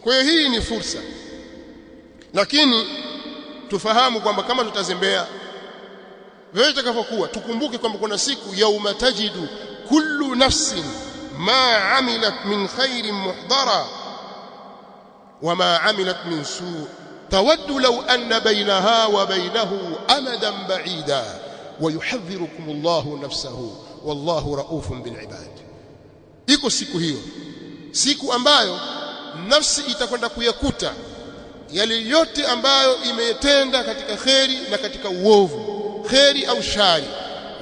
Kwa hiyo hii ni fursa, lakini tufahamu kwamba kama tutazembea wewe utakapokuwa, tukumbuke kwamba kuna siku yauma tajidu kullu nafsin ma amilat min khairin muhdara wama amilat min su' tawaddu law anna bainaha wa bainahu amadan ba'ida wa yuhadhdhirukum Allahu nafsahu wallahu raufun bil ibad. Iko siku hiyo, siku ambayo nafsi itakwenda kuyakuta yale yote ambayo imetenda katika kheri na katika uovu, kheri au shari,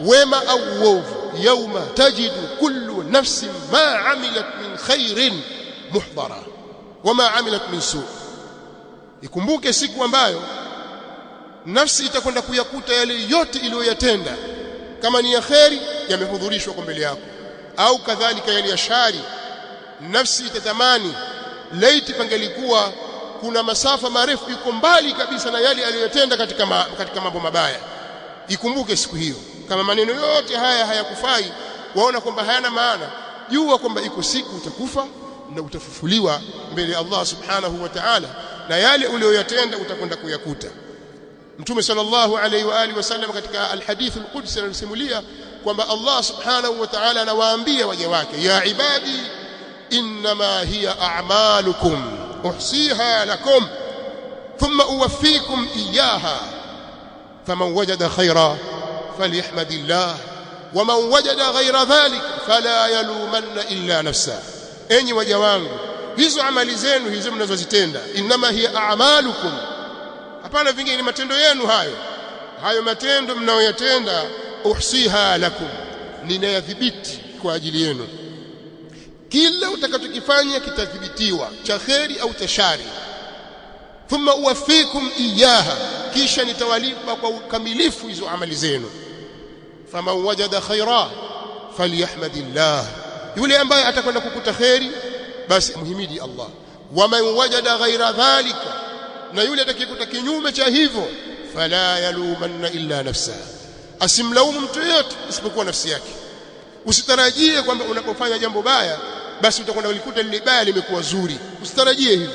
wema au uovu. Yauma tajidu kullu nafsin ma amilat min khairin muhdara wama amilat min su'. Ikumbuke siku ambayo nafsi itakwenda kuyakuta yale yote iliyoyatenda, kama ni ya kheri yamehudhurishwa kwa mbele yako, au kadhalika yale ya shari. Nafsi itatamani laiti pangelikuwa kuna masafa marefu iko mbali kabisa na yale aliyotenda katika mambo mabaya. Ikumbuke siku hiyo, kama maneno yote haya hayakufai, waona kwamba hayana maana, jua kwamba iko siku utakufa na utafufuliwa mbele ya Allah subhanahu wa ta'ala, na yale uliyoyatenda utakwenda kuyakuta. Mtume sallallahu alayhi wa alihi wasallam katika alhadith alqudsi anasimulia kwamba Allah subhanahu wa ta'ala anawaambia waja wake, ya ibadi innama hiya a'malukum uhsiha lakum thumma uwaffikum iyyaha faman wajada khayra falyahmadillah waman wajada ghayra dhalik fala yalumanna illa nafsa. Enyi waja wangu, hizo amali zenu hizo mnazozitenda, innama hiya a'malukum, hapana vingine, ni matendo yenu hayo matendo mnayoyatenda, uhsiha lakum, ninayadhibiti kwa ajili yenu. Kila utakachokifanya kitadhibitiwa, cha kheri au cha shari. Thumma uwaffikum iyaha, kisha nitawalipa kwa ukamilifu hizo amali zenu. Faman wajada khaira falyahmadillah, yule ambaye atakwenda kukuta kheri basi muhimidi Allah. Waman wajada ghaira dhalika, na yule atakayekuta kinyume cha hivyo, fala yalumanna illa nafsa, asimlaumu mtu yote isipokuwa nafsi yake. Usitarajie kwamba unapofanya jambo baya basi utakwenda kulikuta lile baya limekuwa zuri. Usitarajie hivyo.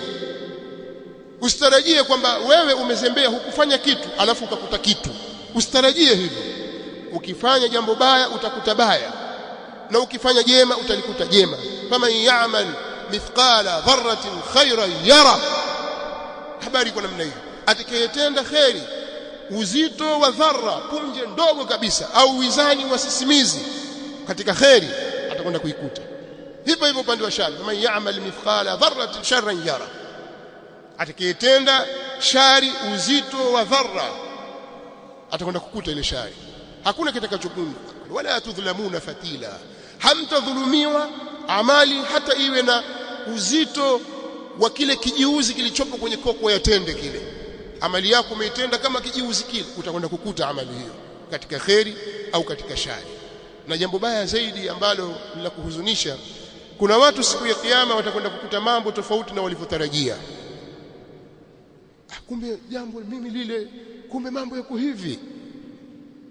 Usitarajie kwamba wewe umezembea hukufanya kitu alafu ukakuta kitu. Usitarajie hivyo. Ukifanya jambo baya utakuta baya, na ukifanya jema utalikuta jema. Faman ya'mal mithqala dharratin khayran yara, habari kwa namna hiyo. Atakayetenda kheri uzito wa dharra, punje ndogo kabisa, au wizani wa sisimizi katika kheri, atakwenda kuikuta. Hivyo hivyo upande wa shari, man ya'mal mithqala dharratin sharran yara, atakayetenda shari uzito wa dharra atakwenda kukuta ile shari. Hakuna kitakachopunguka, wala tudhlamuna fatila, hamtadhulumiwa amali hata iwe na uzito wa kile kijiuzi kilichopo kwenye koko ya tende kile. Amali yako umeitenda kama kijiuzi kile, utakwenda kukuta amali hiyo katika kheri au katika shari. Na jambo baya zaidi ambalo la kuhuzunisha, kuna watu siku ya kiyama watakwenda kukuta mambo tofauti na walivyotarajia. Kumbe jambo mimi lile, kumbe mambo yako hivi,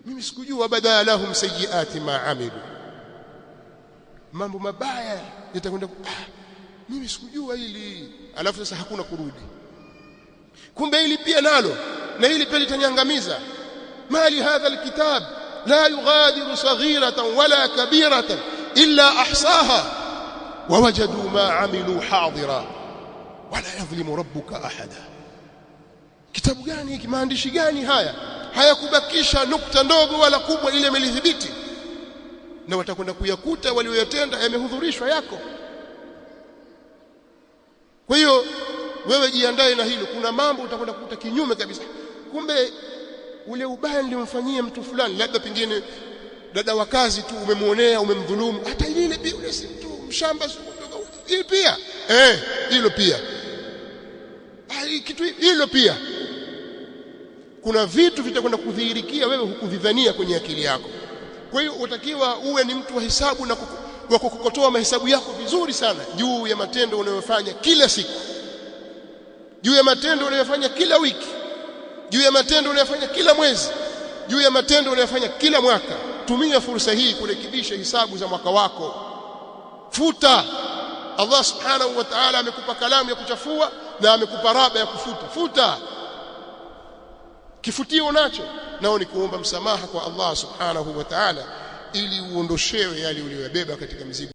mimi sikujua. Badalahum sayyiati ma amilu, mambo mabaya yatakwenda, mimi sikujua hili, alafu sasa hakuna kurudi. Kumbe hili pia nalo, na hili pia litanyangamiza. Mali hadha alkitab la yughadiru saghiratan wala kabiratan illa ahsaha wawajadu ma amilu hadira wala yadhlimu rabbuka ahada. Kitabu gani hiki? Maandishi gani haya? Hayakubakisha nukta ndogo wala kubwa, ile imelidhibiti, na watakwenda kuyakuta walioyatenda yamehudhurishwa yako. Kwa hiyo wewe jiandae na hilo. Kuna mambo utakwenda kukuta kinyume kabisa. Kumbe ule ubaya nilimfanyia mtu fulani, labda pengine dada wa kazi tu, umemuonea, umemdhulumu, hata ile pia ule si mtu mshamba, ile pia hilo pia, kitu hilo pia. Kuna vitu vitakwenda kudhihirikia wewe hukuvidhania kwenye akili yako. Kwa hiyo utakiwa uwe ni mtu wa hesabu na wa kukokotoa mahesabu yako vizuri sana juu ya matendo unayofanya kila siku, juu ya matendo unayofanya kila wiki, juu ya matendo unayofanya kila mwezi, juu ya matendo unayofanya kila mwaka. Tumia fursa hii kurekebisha hisabu za mwaka wako. Futa Allah subhanahu wa ta'ala amekupa kalamu ya kuchafua na amekupa raba ya kufuta. Futa. Kifutio nacho nao ni kuomba msamaha kwa Allah subhanahu wa ta'ala ili uondoshewe yale uliyobeba katika mizigo.